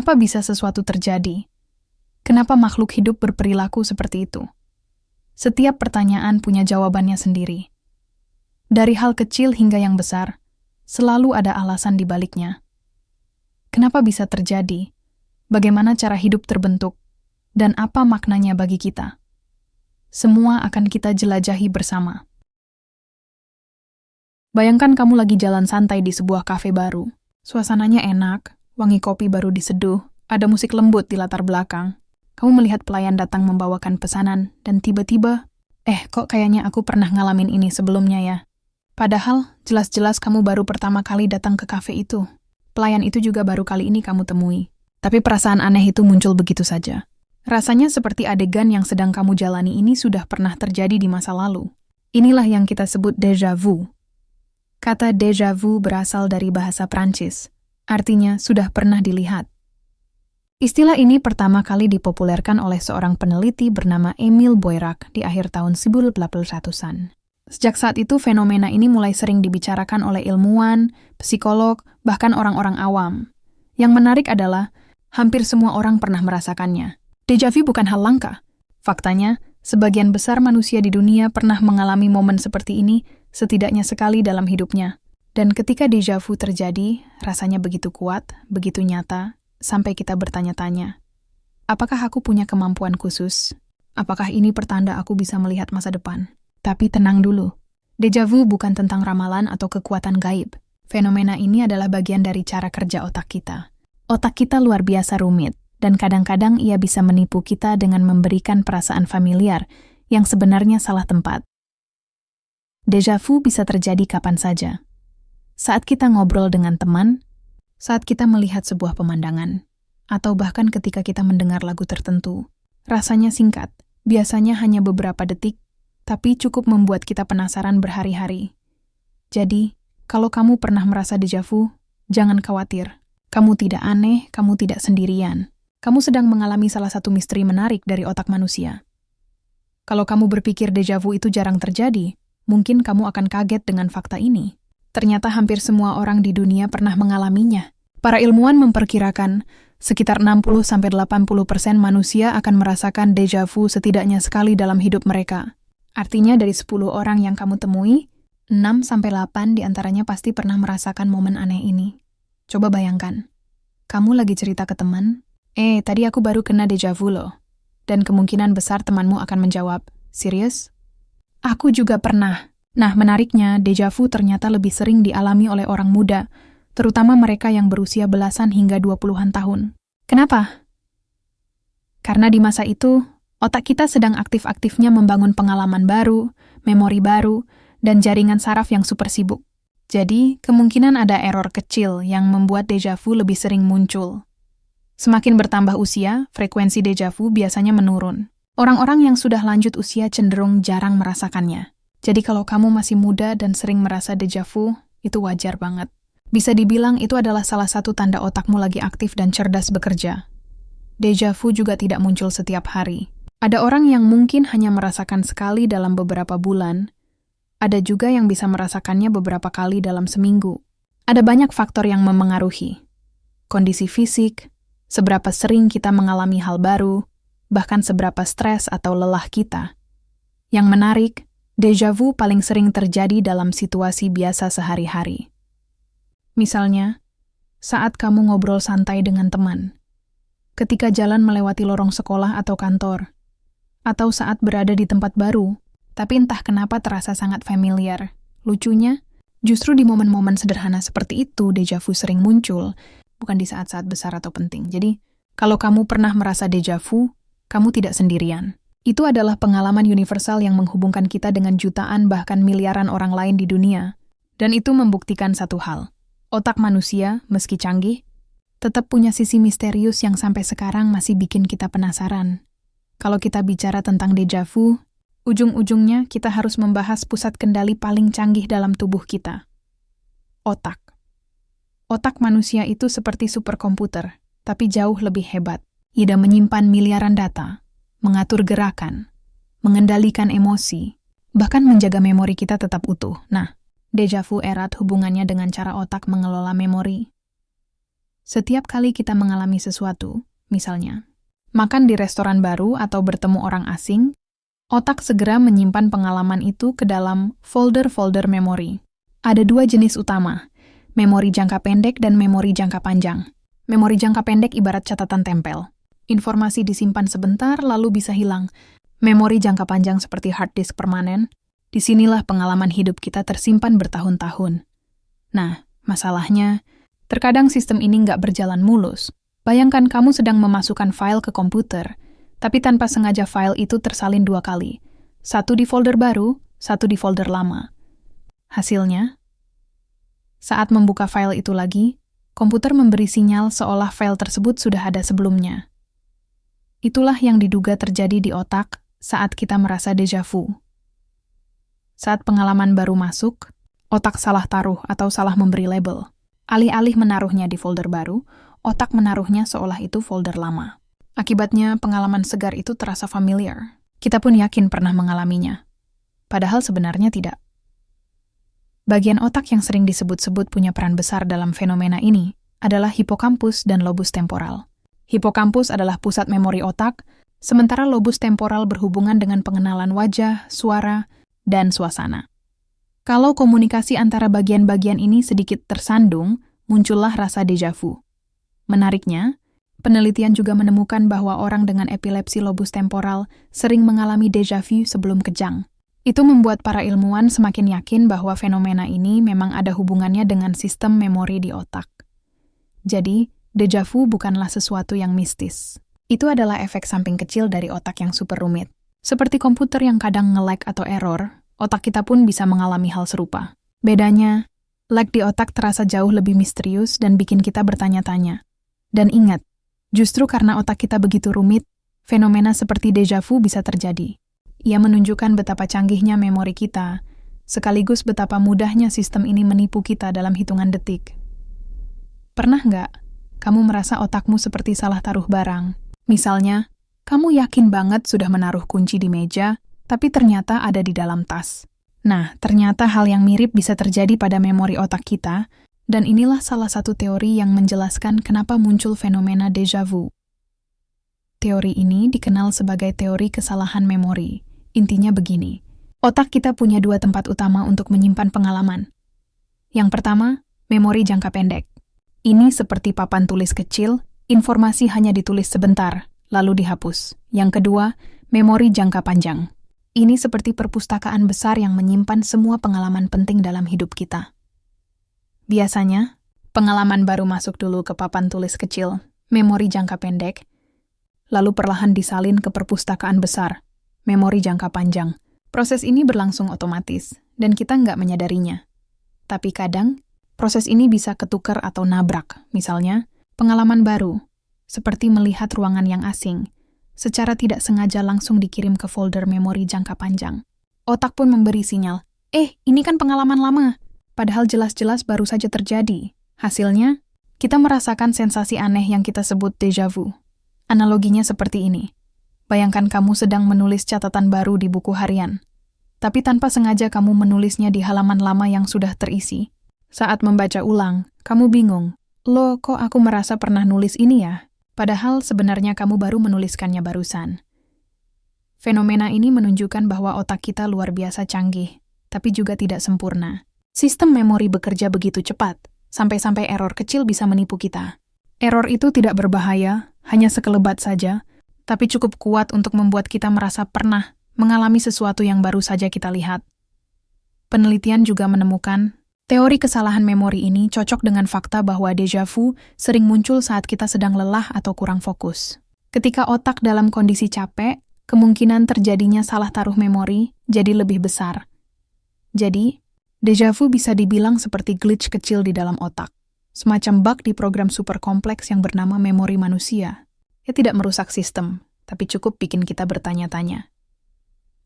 Kenapa bisa sesuatu terjadi? Kenapa makhluk hidup berperilaku seperti itu? Setiap pertanyaan punya jawabannya sendiri. Dari hal kecil hingga yang besar, selalu ada alasan di baliknya. Kenapa bisa terjadi? Bagaimana cara hidup terbentuk? Dan apa maknanya bagi kita? Semua akan kita jelajahi bersama. Bayangkan kamu lagi jalan santai di sebuah kafe baru. Suasananya enak, wangi kopi baru diseduh, ada musik lembut di latar belakang. Kamu melihat pelayan datang membawakan pesanan, dan tiba-tiba, kok kayaknya aku pernah ngalamin ini sebelumnya ya. Padahal, jelas-jelas kamu baru pertama kali datang ke kafe itu. Pelayan itu juga baru kali ini kamu temui. Tapi perasaan aneh itu muncul begitu saja. Rasanya seperti adegan yang sedang kamu jalani ini sudah pernah terjadi di masa lalu. Inilah yang kita sebut déjà vu. Kata déjà vu berasal dari bahasa Prancis. Artinya sudah pernah dilihat. Istilah ini pertama kali dipopulerkan oleh seorang peneliti bernama Emile Boirac di akhir tahun 1800-an. Sejak saat itu, fenomena ini mulai sering dibicarakan oleh ilmuwan, psikolog, bahkan orang-orang awam. Yang menarik adalah, hampir semua orang pernah merasakannya. Déjà vu bukan hal langka. Faktanya, sebagian besar manusia di dunia pernah mengalami momen seperti ini setidaknya sekali dalam hidupnya. Dan ketika déjà vu terjadi, rasanya begitu kuat, begitu nyata, sampai kita bertanya-tanya, apakah aku punya kemampuan khusus? Apakah ini pertanda aku bisa melihat masa depan? Tapi tenang dulu. Déjà vu bukan tentang ramalan atau kekuatan gaib. Fenomena ini adalah bagian dari cara kerja otak kita. Otak kita luar biasa rumit, dan kadang-kadang ia bisa menipu kita dengan memberikan perasaan familiar yang sebenarnya salah tempat. Déjà vu bisa terjadi kapan saja. Saat kita ngobrol dengan teman, saat kita melihat sebuah pemandangan, atau bahkan ketika kita mendengar lagu tertentu. Rasanya singkat, biasanya hanya beberapa detik, tapi cukup membuat kita penasaran berhari-hari. Jadi, kalau kamu pernah merasa déjà vu, jangan khawatir. Kamu tidak aneh, kamu tidak sendirian. Kamu sedang mengalami salah satu misteri menarik dari otak manusia. Kalau kamu berpikir déjà vu itu jarang terjadi, mungkin kamu akan kaget dengan fakta ini. Ternyata hampir semua orang di dunia pernah mengalaminya. Para ilmuwan memperkirakan sekitar 60-80% manusia akan merasakan déjà vu setidaknya sekali dalam hidup mereka. Artinya dari 10 orang yang kamu temui, 6-8 diantaranya pasti pernah merasakan momen aneh ini. Coba bayangkan, kamu lagi cerita ke teman, tadi aku baru kena déjà vu loh. Dan kemungkinan besar temanmu akan menjawab, serius? Aku juga pernah. Nah, menariknya, déjà vu ternyata lebih sering dialami oleh orang muda, terutama mereka yang berusia belasan hingga 20-an tahun. Kenapa? Karena di masa itu, otak kita sedang aktif-aktifnya membangun pengalaman baru, memori baru, dan jaringan saraf yang super sibuk. Jadi, kemungkinan ada error kecil yang membuat déjà vu lebih sering muncul. Semakin bertambah usia, frekuensi déjà vu biasanya menurun. Orang-orang yang sudah lanjut usia cenderung jarang merasakannya. Jadi kalau kamu masih muda dan sering merasa déjà vu, itu wajar banget. Bisa dibilang itu adalah salah satu tanda otakmu lagi aktif dan cerdas bekerja. Déjà vu juga tidak muncul setiap hari. Ada orang yang mungkin hanya merasakan sekali dalam beberapa bulan. Ada juga yang bisa merasakannya beberapa kali dalam seminggu. Ada banyak faktor yang memengaruhi. Kondisi fisik, seberapa sering kita mengalami hal baru, bahkan seberapa stres atau lelah kita. Yang menarik, déjà vu paling sering terjadi dalam situasi biasa sehari-hari. Misalnya, saat kamu ngobrol santai dengan teman, ketika jalan melewati lorong sekolah atau kantor, atau saat berada di tempat baru, tapi entah kenapa terasa sangat familiar. Lucunya, justru di momen-momen sederhana seperti itu déjà vu sering muncul, bukan di saat-saat besar atau penting. Jadi, kalau kamu pernah merasa déjà vu, kamu tidak sendirian. Itu adalah pengalaman universal yang menghubungkan kita dengan jutaan bahkan miliaran orang lain di dunia. Dan itu membuktikan satu hal. Otak manusia, meski canggih, tetap punya sisi misterius yang sampai sekarang masih bikin kita penasaran. Kalau kita bicara tentang déjà vu, ujung-ujungnya kita harus membahas pusat kendali paling canggih dalam tubuh kita. Otak. Otak manusia itu seperti superkomputer, tapi jauh lebih hebat. Ia menyimpan miliaran data, mengatur gerakan, mengendalikan emosi, bahkan menjaga memori kita tetap utuh. Nah, déjà vu erat hubungannya dengan cara otak mengelola memori. Setiap kali kita mengalami sesuatu, misalnya, makan di restoran baru atau bertemu orang asing, otak segera menyimpan pengalaman itu ke dalam folder-folder memori. Ada dua jenis utama, memori jangka pendek dan memori jangka panjang. Memori jangka pendek ibarat catatan tempel. Informasi disimpan sebentar lalu bisa hilang. Memori jangka panjang seperti hard disk permanen, disinilah pengalaman hidup kita tersimpan bertahun-tahun. Nah, masalahnya, terkadang sistem ini nggak berjalan mulus. Bayangkan kamu sedang memasukkan file ke komputer, tapi tanpa sengaja file itu tersalin 2 kali. Satu di folder baru, satu di folder lama. Hasilnya, saat membuka file itu lagi, komputer memberi sinyal seolah file tersebut sudah ada sebelumnya. Itulah yang diduga terjadi di otak saat kita merasa déjà vu. Saat pengalaman baru masuk, otak salah taruh atau salah memberi label. Alih-alih menaruhnya di folder baru, otak menaruhnya seolah itu folder lama. Akibatnya, pengalaman segar itu terasa familiar. Kita pun yakin pernah mengalaminya. Padahal sebenarnya tidak. Bagian otak yang sering disebut-sebut punya peran besar dalam fenomena ini adalah hipokampus dan lobus temporal. Hipokampus adalah pusat memori otak, sementara lobus temporal berhubungan dengan pengenalan wajah, suara, dan suasana. Kalau komunikasi antara bagian-bagian ini sedikit tersandung, muncullah rasa déjà vu. Menariknya, penelitian juga menemukan bahwa orang dengan epilepsi lobus temporal sering mengalami déjà vu sebelum kejang. Itu membuat para ilmuwan semakin yakin bahwa fenomena ini memang ada hubungannya dengan sistem memori di otak. Jadi, déjà vu bukanlah sesuatu yang mistis. Itu adalah efek samping kecil dari otak yang super rumit. Seperti komputer yang kadang nge-lag atau error, otak kita pun bisa mengalami hal serupa. Bedanya, lag di otak terasa jauh lebih misterius dan bikin kita bertanya-tanya. Dan ingat, justru karena otak kita begitu rumit, fenomena seperti déjà vu bisa terjadi. Ia menunjukkan betapa canggihnya memori kita, sekaligus betapa mudahnya sistem ini menipu kita dalam hitungan detik. Pernah nggak kamu merasa otakmu seperti salah taruh barang? Misalnya, kamu yakin banget sudah menaruh kunci di meja, tapi ternyata ada di dalam tas. Nah, ternyata hal yang mirip bisa terjadi pada memori otak kita, dan inilah salah satu teori yang menjelaskan kenapa muncul fenomena déjà vu. Teori ini dikenal sebagai teori kesalahan memori. Intinya begini, otak kita punya 2 tempat utama untuk menyimpan pengalaman. Yang pertama, memori jangka pendek. Ini seperti papan tulis kecil, informasi hanya ditulis sebentar, lalu dihapus. Yang kedua, memori jangka panjang. Ini seperti perpustakaan besar yang menyimpan semua pengalaman penting dalam hidup kita. Biasanya, pengalaman baru masuk dulu ke papan tulis kecil, memori jangka pendek, lalu perlahan disalin ke perpustakaan besar, memori jangka panjang. Proses ini berlangsung otomatis, dan kita nggak menyadarinya. Tapi kadang, proses ini bisa ketukar atau nabrak. Misalnya, pengalaman baru, seperti melihat ruangan yang asing, secara tidak sengaja langsung dikirim ke folder memori jangka panjang. Otak pun memberi sinyal, ini kan pengalaman lama. Padahal jelas-jelas baru saja terjadi. Hasilnya, kita merasakan sensasi aneh yang kita sebut déjà vu. Analoginya seperti ini. Bayangkan kamu sedang menulis catatan baru di buku harian. Tapi tanpa sengaja kamu menulisnya di halaman lama yang sudah terisi. Saat membaca ulang, kamu bingung. Loh, kok aku merasa pernah nulis ini ya? Padahal sebenarnya kamu baru menuliskannya barusan. Fenomena ini menunjukkan bahwa otak kita luar biasa canggih, tapi juga tidak sempurna. Sistem memori bekerja begitu cepat, sampai-sampai error kecil bisa menipu kita. Error itu tidak berbahaya, hanya sekelebat saja, tapi cukup kuat untuk membuat kita merasa pernah mengalami sesuatu yang baru saja kita lihat. Penelitian juga menemukan, teori kesalahan memori ini cocok dengan fakta bahwa déjà vu sering muncul saat kita sedang lelah atau kurang fokus. Ketika otak dalam kondisi capek, kemungkinan terjadinya salah taruh memori jadi lebih besar. Jadi, déjà vu bisa dibilang seperti glitch kecil di dalam otak, semacam bug di program super kompleks yang bernama memori manusia. Ya tidak merusak sistem, tapi cukup bikin kita bertanya-tanya.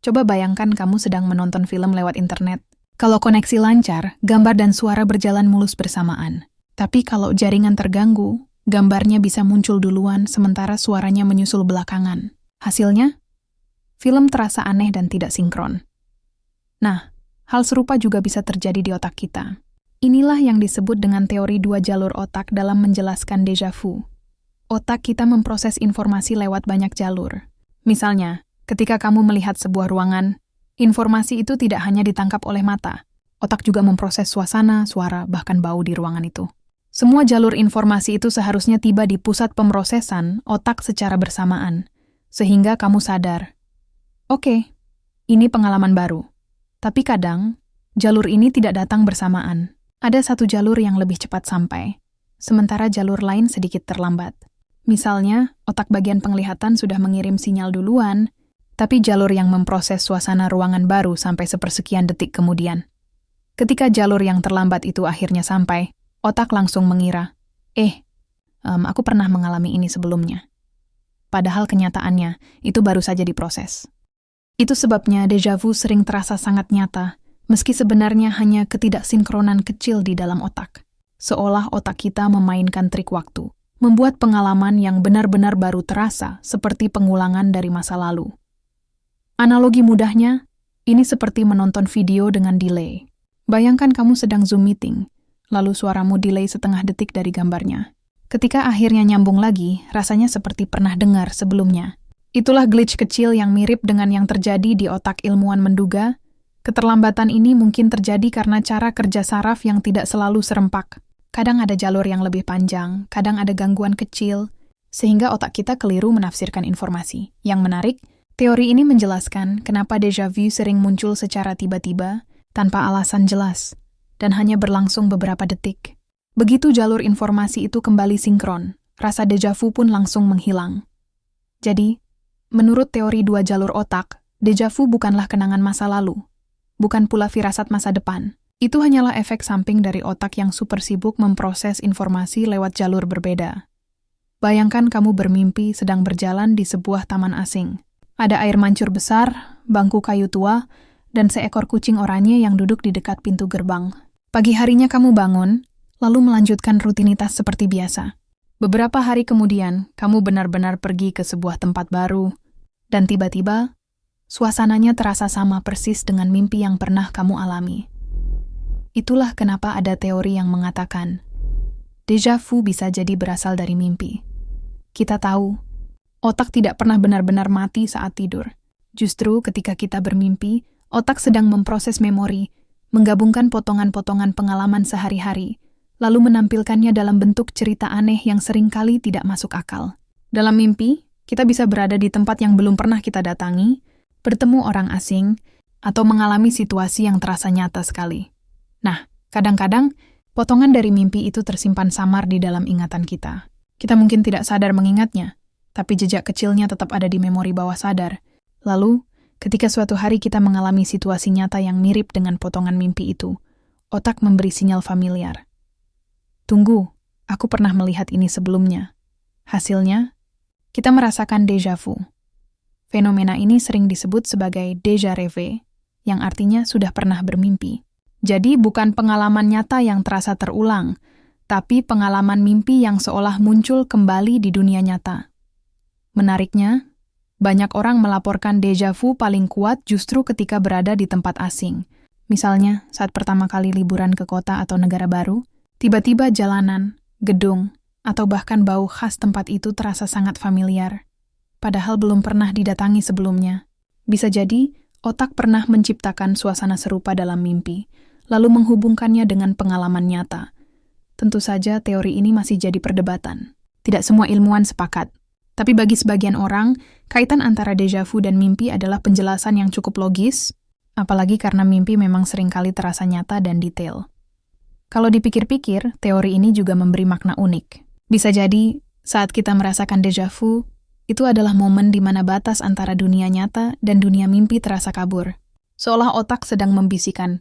Coba bayangkan kamu sedang menonton film lewat internet. Kalau koneksi lancar, gambar dan suara berjalan mulus bersamaan. Tapi kalau jaringan terganggu, gambarnya bisa muncul duluan sementara suaranya menyusul belakangan. Hasilnya, film terasa aneh dan tidak sinkron. Nah, hal serupa juga bisa terjadi di otak kita. Inilah yang disebut dengan teori dua jalur otak dalam menjelaskan déjà vu. Otak kita memproses informasi lewat banyak jalur. Misalnya, ketika kamu melihat sebuah ruangan, informasi itu tidak hanya ditangkap oleh mata. Otak juga memproses suasana, suara, bahkan bau di ruangan itu. Semua jalur informasi itu seharusnya tiba di pusat pemrosesan otak secara bersamaan, sehingga kamu sadar, oke, ini pengalaman baru. Tapi kadang, jalur ini tidak datang bersamaan. Ada satu jalur yang lebih cepat sampai, sementara jalur lain sedikit terlambat. Misalnya, otak bagian penglihatan sudah mengirim sinyal duluan, tapi jalur yang memproses suasana ruangan baru sampai sepersekian detik kemudian. Ketika jalur yang terlambat itu akhirnya sampai, otak langsung mengira, aku pernah mengalami ini sebelumnya. Padahal kenyataannya, itu baru saja diproses. Itu sebabnya déjà vu sering terasa sangat nyata, meski sebenarnya hanya ketidaksinkronan kecil di dalam otak. Seolah otak kita memainkan trik waktu, membuat pengalaman yang benar-benar baru terasa seperti pengulangan dari masa lalu. Analogi mudahnya, ini seperti menonton video dengan delay. Bayangkan kamu sedang Zoom meeting, lalu suaramu delay setengah detik dari gambarnya. Ketika akhirnya nyambung lagi, rasanya seperti pernah dengar sebelumnya. Itulah glitch kecil yang mirip dengan yang terjadi di otak ilmuwan menduga. Keterlambatan ini mungkin terjadi karena cara kerja saraf yang tidak selalu serempak. Kadang ada jalur yang lebih panjang, kadang ada gangguan kecil, sehingga otak kita keliru menafsirkan informasi. Yang menarik, teori ini menjelaskan kenapa déjà vu sering muncul secara tiba-tiba, tanpa alasan jelas, dan hanya berlangsung beberapa detik. Begitu jalur informasi itu kembali sinkron, rasa déjà vu pun langsung menghilang. Jadi, menurut teori dua jalur otak, déjà vu bukanlah kenangan masa lalu, bukan pula firasat masa depan. Itu hanyalah efek samping dari otak yang super sibuk memproses informasi lewat jalur berbeda. Bayangkan kamu bermimpi sedang berjalan di sebuah taman asing. Ada air mancur besar, bangku kayu tua, dan seekor kucing oranye yang duduk di dekat pintu gerbang. Pagi harinya kamu bangun, lalu melanjutkan rutinitas seperti biasa. Beberapa hari kemudian, kamu benar-benar pergi ke sebuah tempat baru, dan tiba-tiba, suasananya terasa sama persis dengan mimpi yang pernah kamu alami. Itulah kenapa ada teori yang mengatakan, déjà vu bisa jadi berasal dari mimpi. Kita tahu, otak tidak pernah benar-benar mati saat tidur. Justru ketika kita bermimpi, otak sedang memproses memori, menggabungkan potongan-potongan pengalaman sehari-hari, lalu menampilkannya dalam bentuk cerita aneh yang seringkali tidak masuk akal. Dalam mimpi, kita bisa berada di tempat yang belum pernah kita datangi, bertemu orang asing, atau mengalami situasi yang terasa nyata sekali. Nah, kadang-kadang, potongan dari mimpi itu tersimpan samar di dalam ingatan kita. Kita mungkin tidak sadar mengingatnya, tapi jejak kecilnya tetap ada di memori bawah sadar. Lalu, ketika suatu hari kita mengalami situasi nyata yang mirip dengan potongan mimpi itu, otak memberi sinyal familiar. Tunggu, aku pernah melihat ini sebelumnya. Hasilnya, kita merasakan déjà vu. Fenomena ini sering disebut sebagai déjà rêvé, yang artinya sudah pernah bermimpi. Jadi bukan pengalaman nyata yang terasa terulang, tapi pengalaman mimpi yang seolah muncul kembali di dunia nyata. Menariknya, banyak orang melaporkan déjà vu paling kuat justru ketika berada di tempat asing. Misalnya, saat pertama kali liburan ke kota atau negara baru, tiba-tiba jalanan, gedung, atau bahkan bau khas tempat itu terasa sangat familiar. Padahal belum pernah didatangi sebelumnya. Bisa jadi, otak pernah menciptakan suasana serupa dalam mimpi, lalu menghubungkannya dengan pengalaman nyata. Tentu saja teori ini masih jadi perdebatan. Tidak semua ilmuwan sepakat. Tapi bagi sebagian orang, kaitan antara déjà vu dan mimpi adalah penjelasan yang cukup logis, apalagi karena mimpi memang seringkali terasa nyata dan detail. Kalau dipikir-pikir, teori ini juga memberi makna unik. Bisa jadi, saat kita merasakan déjà vu, itu adalah momen di mana batas antara dunia nyata dan dunia mimpi terasa kabur. Seolah otak sedang membisikkan,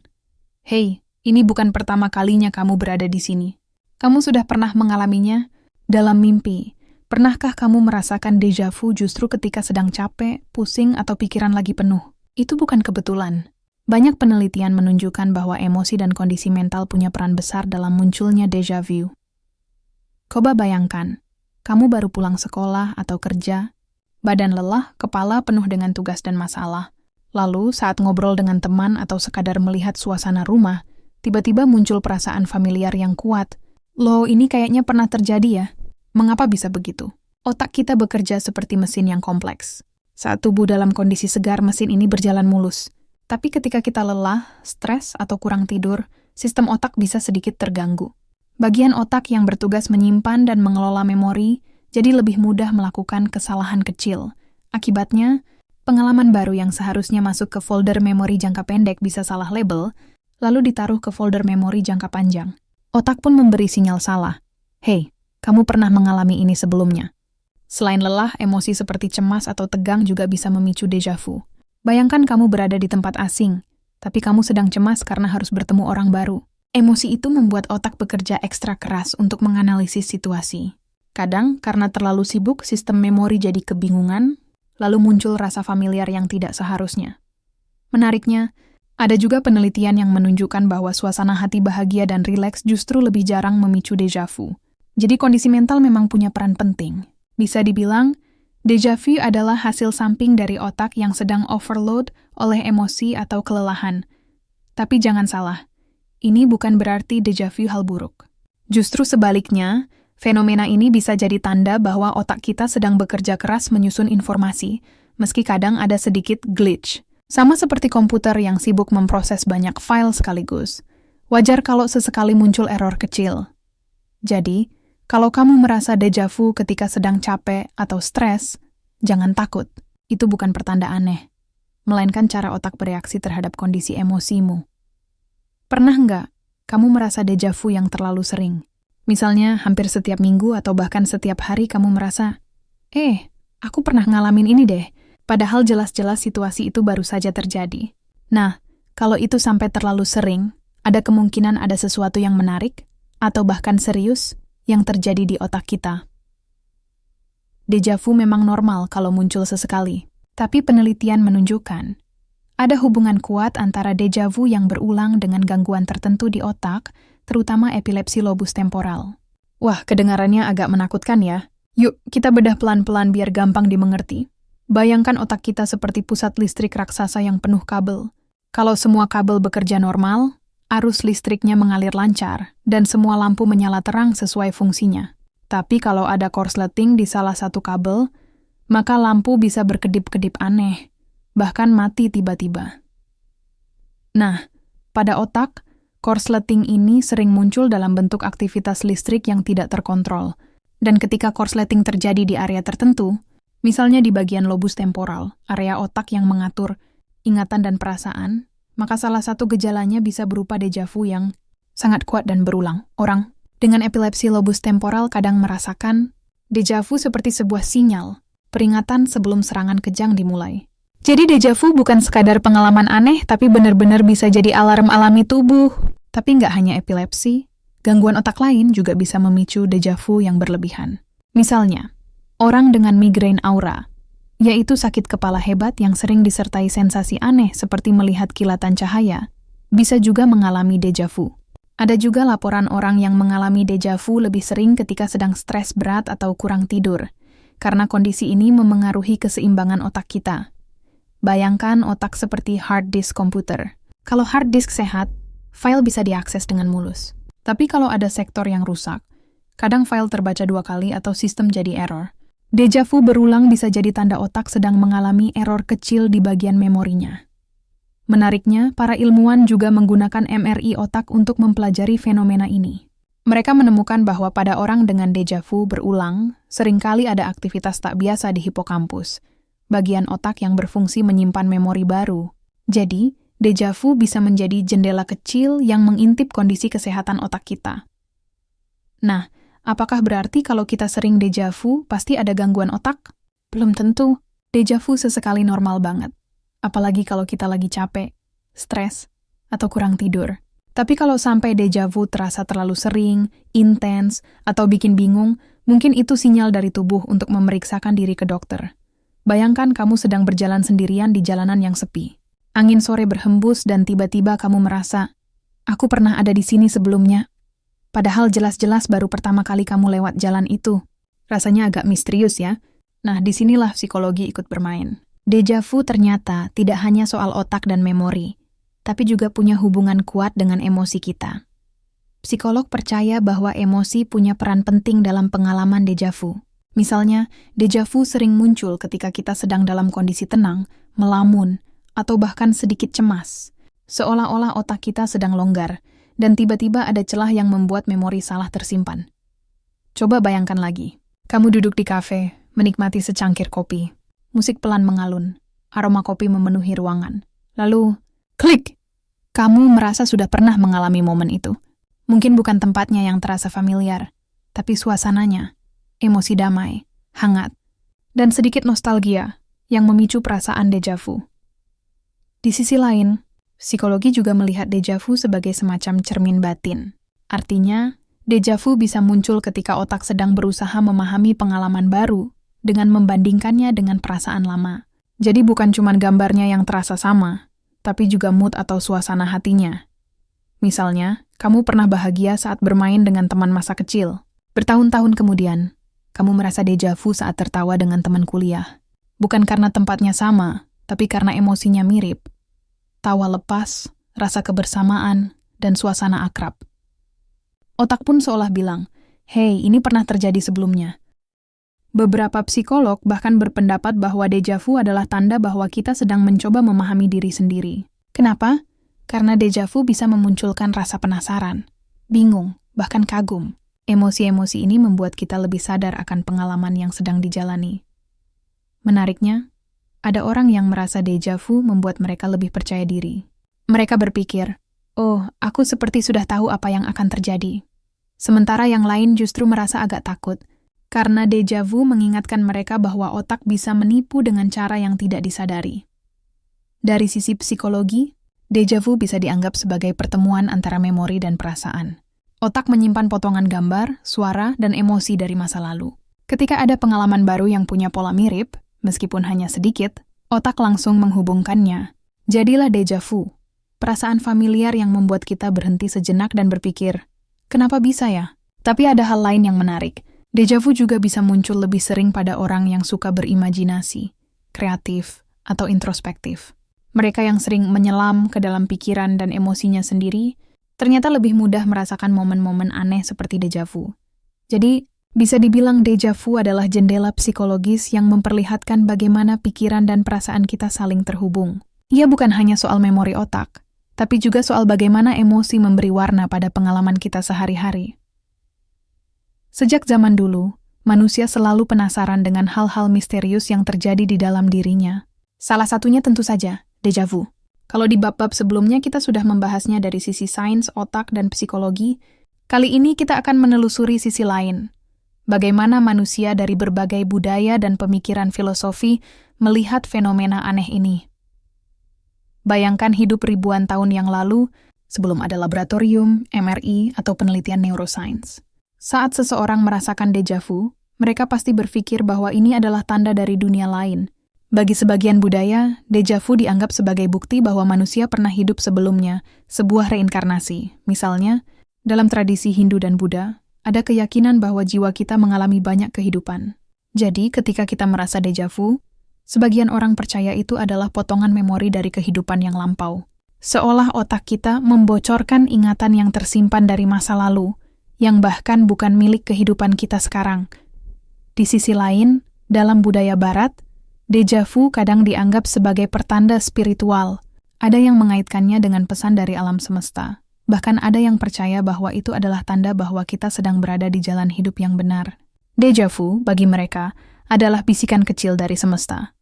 "Hei, ini bukan pertama kalinya kamu berada di sini. Kamu sudah pernah mengalaminya dalam mimpi. Pernahkah kamu merasakan déjà vu justru ketika sedang capek, pusing, atau pikiran lagi penuh? Itu bukan kebetulan." Banyak penelitian menunjukkan bahwa emosi dan kondisi mental punya peran besar dalam munculnya déjà vu. Coba bayangkan, kamu baru pulang sekolah atau kerja, badan lelah, kepala penuh dengan tugas dan masalah. Lalu, saat ngobrol dengan teman atau sekadar melihat suasana rumah, Tiba-tiba muncul perasaan familiar yang kuat. Loh, ini kayaknya pernah terjadi ya? Mengapa bisa begitu? Otak kita bekerja seperti mesin yang kompleks. Saat tubuh dalam kondisi segar, mesin ini berjalan mulus. Tapi ketika kita lelah, stres, atau kurang tidur, sistem otak bisa sedikit terganggu. Bagian otak yang bertugas menyimpan dan mengelola memori jadi lebih mudah melakukan kesalahan kecil. Akibatnya, pengalaman baru yang seharusnya masuk ke folder memori jangka pendek bisa salah label, lalu ditaruh ke folder memori jangka panjang. Otak pun memberi sinyal salah. Hei, kamu pernah mengalami ini sebelumnya. Selain lelah, emosi seperti cemas atau tegang juga bisa memicu déjà vu. Bayangkan kamu berada di tempat asing, tapi kamu sedang cemas karena harus bertemu orang baru. Emosi itu membuat otak bekerja ekstra keras untuk menganalisis situasi. Kadang, karena terlalu sibuk, sistem memori jadi kebingungan, lalu muncul rasa familiar yang tidak seharusnya. Menariknya, ada juga penelitian yang menunjukkan bahwa suasana hati bahagia dan rileks justru lebih jarang memicu déjà vu. Jadi kondisi mental memang punya peran penting. Bisa dibilang, déjà vu adalah hasil samping dari otak yang sedang overload oleh emosi atau kelelahan. Tapi jangan salah, ini bukan berarti déjà vu hal buruk. Justru sebaliknya, fenomena ini bisa jadi tanda bahwa otak kita sedang bekerja keras menyusun informasi, meski kadang ada sedikit glitch. Sama seperti komputer yang sibuk memproses banyak file sekaligus. Wajar kalau sesekali muncul error kecil. Jadi, kalau kamu merasa déjà vu ketika sedang capek atau stres, jangan takut. Itu bukan pertanda aneh, melainkan cara otak bereaksi terhadap kondisi emosimu. Pernah nggak kamu merasa déjà vu yang terlalu sering? Misalnya, hampir setiap minggu atau bahkan setiap hari kamu merasa, aku pernah ngalamin ini deh. Padahal jelas-jelas situasi itu baru saja terjadi. Nah, kalau itu sampai terlalu sering, ada kemungkinan ada sesuatu yang menarik, atau bahkan serius, yang terjadi di otak kita. Déjà vu memang normal kalau muncul sesekali, tapi penelitian menunjukkan ada hubungan kuat antara déjà vu yang berulang dengan gangguan tertentu di otak, terutama epilepsi lobus temporal. Wah, kedengarannya agak menakutkan ya. Yuk, kita bedah pelan-pelan biar gampang dimengerti. Bayangkan otak kita seperti pusat listrik raksasa yang penuh kabel. Kalau semua kabel bekerja normal, arus listriknya mengalir lancar, dan semua lampu menyala terang sesuai fungsinya. Tapi kalau ada korsleting di salah satu kabel, maka lampu bisa berkedip-kedip aneh, bahkan mati tiba-tiba. Nah, pada otak, korsleting ini sering muncul dalam bentuk aktivitas listrik yang tidak terkontrol. Dan ketika korsleting terjadi di area tertentu, misalnya di bagian lobus temporal, area otak yang mengatur ingatan dan perasaan, maka salah satu gejalanya bisa berupa déjà vu yang sangat kuat dan berulang. Orang dengan epilepsi lobus temporal kadang merasakan déjà vu seperti sebuah sinyal, peringatan sebelum serangan kejang dimulai. Jadi déjà vu bukan sekadar pengalaman aneh, tapi benar-benar bisa jadi alarm alami tubuh. Tapi nggak hanya epilepsi, gangguan otak lain juga bisa memicu déjà vu yang berlebihan. Misalnya, orang dengan migrain aura, yaitu sakit kepala hebat yang sering disertai sensasi aneh seperti melihat kilatan cahaya, bisa juga mengalami déjà vu. Ada juga laporan orang yang mengalami déjà vu lebih sering ketika sedang stres berat atau kurang tidur, karena kondisi ini memengaruhi keseimbangan otak kita. Bayangkan otak seperti hard disk komputer. Kalau hard disk sehat, file bisa diakses dengan mulus. Tapi kalau ada sektor yang rusak, kadang file terbaca 2 kali atau sistem jadi error. Déjà vu berulang bisa jadi tanda otak sedang mengalami error kecil di bagian memorinya. Menariknya, para ilmuwan juga menggunakan MRI otak untuk mempelajari fenomena ini. Mereka menemukan bahwa pada orang dengan déjà vu berulang, seringkali ada aktivitas tak biasa di hipokampus, bagian otak yang berfungsi menyimpan memori baru. Jadi, déjà vu bisa menjadi jendela kecil yang mengintip kondisi kesehatan otak kita. Nah, apakah berarti kalau kita sering déjà vu, pasti ada gangguan otak? Belum tentu. Déjà vu sesekali normal banget. Apalagi kalau kita lagi capek, stres, atau kurang tidur. Tapi kalau sampai déjà vu terasa terlalu sering, intens, atau bikin bingung, mungkin itu sinyal dari tubuh untuk memeriksakan diri ke dokter. Bayangkan kamu sedang berjalan sendirian di jalanan yang sepi. Angin sore berhembus dan tiba-tiba kamu merasa, aku pernah ada di sini sebelumnya. Padahal jelas-jelas baru pertama kali kamu lewat jalan itu. Rasanya agak misterius ya. Nah, disinilah psikologi ikut bermain. Déjà vu ternyata tidak hanya soal otak dan memori, tapi juga punya hubungan kuat dengan emosi kita. Psikolog percaya bahwa emosi punya peran penting dalam pengalaman deja vu. Misalnya, deja vu sering muncul ketika kita sedang dalam kondisi tenang, melamun, atau bahkan sedikit cemas. Seolah-olah otak kita sedang longgar, dan tiba-tiba ada celah yang membuat memori salah tersimpan. Coba bayangkan lagi. Kamu duduk di kafe, menikmati secangkir kopi. Musik pelan mengalun, aroma kopi memenuhi ruangan. Lalu, klik! Kamu merasa sudah pernah mengalami momen itu. Mungkin bukan tempatnya yang terasa familiar, tapi suasananya, emosi damai, hangat, dan sedikit nostalgia yang memicu perasaan deja vu. Di sisi lain, psikologi juga melihat deja vu sebagai semacam cermin batin. Artinya, deja vu bisa muncul ketika otak sedang berusaha memahami pengalaman baru dengan membandingkannya dengan perasaan lama. Jadi bukan cuma gambarnya yang terasa sama, tapi juga mood atau suasana hatinya. Misalnya, kamu pernah bahagia saat bermain dengan teman masa kecil. Bertahun-tahun kemudian, kamu merasa deja vu saat tertawa dengan teman kuliah. Bukan karena tempatnya sama, tapi karena emosinya mirip. Tawa lepas, rasa kebersamaan, dan suasana akrab. Otak pun seolah bilang, "Hei, ini pernah terjadi sebelumnya." Beberapa psikolog bahkan berpendapat bahwa deja vu adalah tanda bahwa kita sedang mencoba memahami diri sendiri. Kenapa? Karena deja vu bisa memunculkan rasa penasaran, bingung, bahkan kagum. Emosi-emosi ini membuat kita lebih sadar akan pengalaman yang sedang dijalani. Menariknya, ada orang yang merasa deja vu membuat mereka lebih percaya diri. Mereka berpikir, "Oh, aku seperti sudah tahu apa yang akan terjadi." Sementara yang lain justru merasa agak takut, karena deja vu mengingatkan mereka bahwa otak bisa menipu dengan cara yang tidak disadari. Dari sisi psikologi, deja vu bisa dianggap sebagai pertemuan antara memori dan perasaan. Otak menyimpan potongan gambar, suara, dan emosi dari masa lalu. Ketika ada pengalaman baru yang punya pola mirip, meskipun hanya sedikit, otak langsung menghubungkannya. Jadilah deja vu, perasaan familiar yang membuat kita berhenti sejenak dan berpikir, kenapa bisa ya? Tapi ada hal lain yang menarik. Deja vu juga bisa muncul lebih sering pada orang yang suka berimajinasi, kreatif, atau introspektif. Mereka yang sering menyelam ke dalam pikiran dan emosinya sendiri, ternyata lebih mudah merasakan momen-momen aneh seperti deja vu. Jadi, bisa dibilang deja vu adalah jendela psikologis yang memperlihatkan bagaimana pikiran dan perasaan kita saling terhubung. Ia bukan hanya soal memori otak, tapi juga soal bagaimana emosi memberi warna pada pengalaman kita sehari-hari. Sejak zaman dulu, manusia selalu penasaran dengan hal-hal misterius yang terjadi di dalam dirinya. Salah satunya tentu saja, deja vu. Kalau di bab-bab sebelumnya kita sudah membahasnya dari sisi sains, otak, dan psikologi, kali ini kita akan menelusuri sisi lain. Bagaimana manusia dari berbagai budaya dan pemikiran filosofi melihat fenomena aneh ini. Bayangkan hidup ribuan tahun yang lalu, sebelum ada laboratorium, MRI, atau penelitian neuroscience. Saat seseorang merasakan deja vu, mereka pasti berpikir bahwa ini adalah tanda dari dunia lain. Bagi sebagian budaya, deja vu dianggap sebagai bukti bahwa manusia pernah hidup sebelumnya, sebuah reinkarnasi. Misalnya, dalam tradisi Hindu dan Buddha, ada keyakinan bahwa jiwa kita mengalami banyak kehidupan. Jadi, ketika kita merasa deja vu, sebagian orang percaya itu adalah potongan memori dari kehidupan yang lampau. Seolah otak kita membocorkan ingatan yang tersimpan dari masa lalu, yang bahkan bukan milik kehidupan kita sekarang. Di sisi lain, dalam budaya Barat, deja vu kadang dianggap sebagai pertanda spiritual. Ada yang mengaitkannya dengan pesan dari alam semesta. Bahkan ada yang percaya bahwa itu adalah tanda bahwa kita sedang berada di jalan hidup yang benar. Deja vu, bagi mereka, adalah bisikan kecil dari semesta.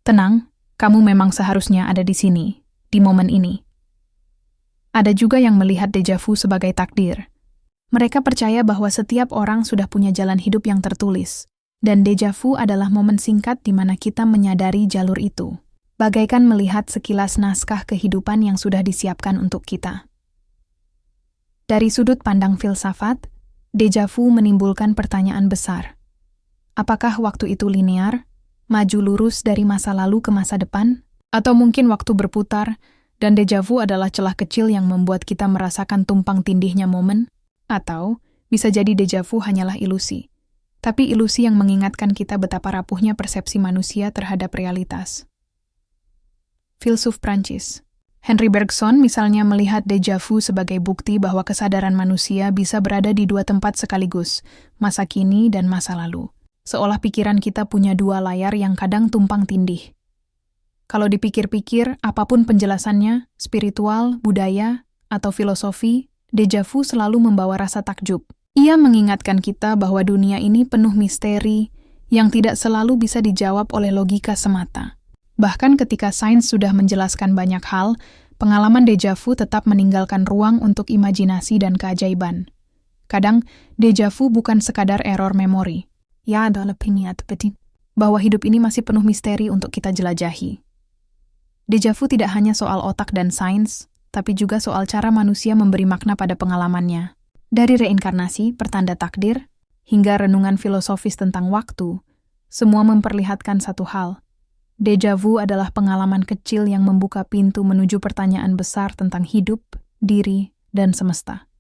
Tenang, kamu memang seharusnya ada di sini, di momen ini. Ada juga yang melihat deja vu sebagai takdir. Mereka percaya bahwa setiap orang sudah punya jalan hidup yang tertulis. Dan deja vu adalah momen singkat di mana kita menyadari jalur itu, bagaikan melihat sekilas naskah kehidupan yang sudah disiapkan untuk kita. Dari sudut pandang filsafat, deja vu menimbulkan pertanyaan besar. Apakah waktu itu linear, maju lurus dari masa lalu ke masa depan? Atau mungkin waktu berputar, dan deja vu adalah celah kecil yang membuat kita merasakan tumpang tindihnya momen? Atau, bisa jadi deja vu hanyalah ilusi. Tapi ilusi yang mengingatkan kita betapa rapuhnya persepsi manusia terhadap realitas. Filsuf Prancis, Henry Bergson misalnya melihat déjà vu sebagai bukti bahwa kesadaran manusia bisa berada di dua tempat sekaligus, masa kini dan masa lalu. Seolah pikiran kita punya dua layar yang kadang tumpang tindih. Kalau dipikir-pikir, apapun penjelasannya, spiritual, budaya, atau filosofi, déjà vu selalu membawa rasa takjub. Ia mengingatkan kita bahwa dunia ini penuh misteri yang tidak selalu bisa dijawab oleh logika semata. Bahkan ketika sains sudah menjelaskan banyak hal, pengalaman déjà vu tetap meninggalkan ruang untuk imajinasi dan keajaiban. Kadang, déjà vu bukan sekadar error memori. Ya, adalah bahwa hidup ini masih penuh misteri untuk kita jelajahi. Déjà vu tidak hanya soal otak dan sains, tapi juga soal cara manusia memberi makna pada pengalamannya. Dari reinkarnasi, pertanda takdir, hingga renungan filosofis tentang waktu, semua memperlihatkan satu hal. Déjà vu adalah pengalaman kecil yang membuka pintu menuju pertanyaan besar tentang hidup, diri, dan semesta.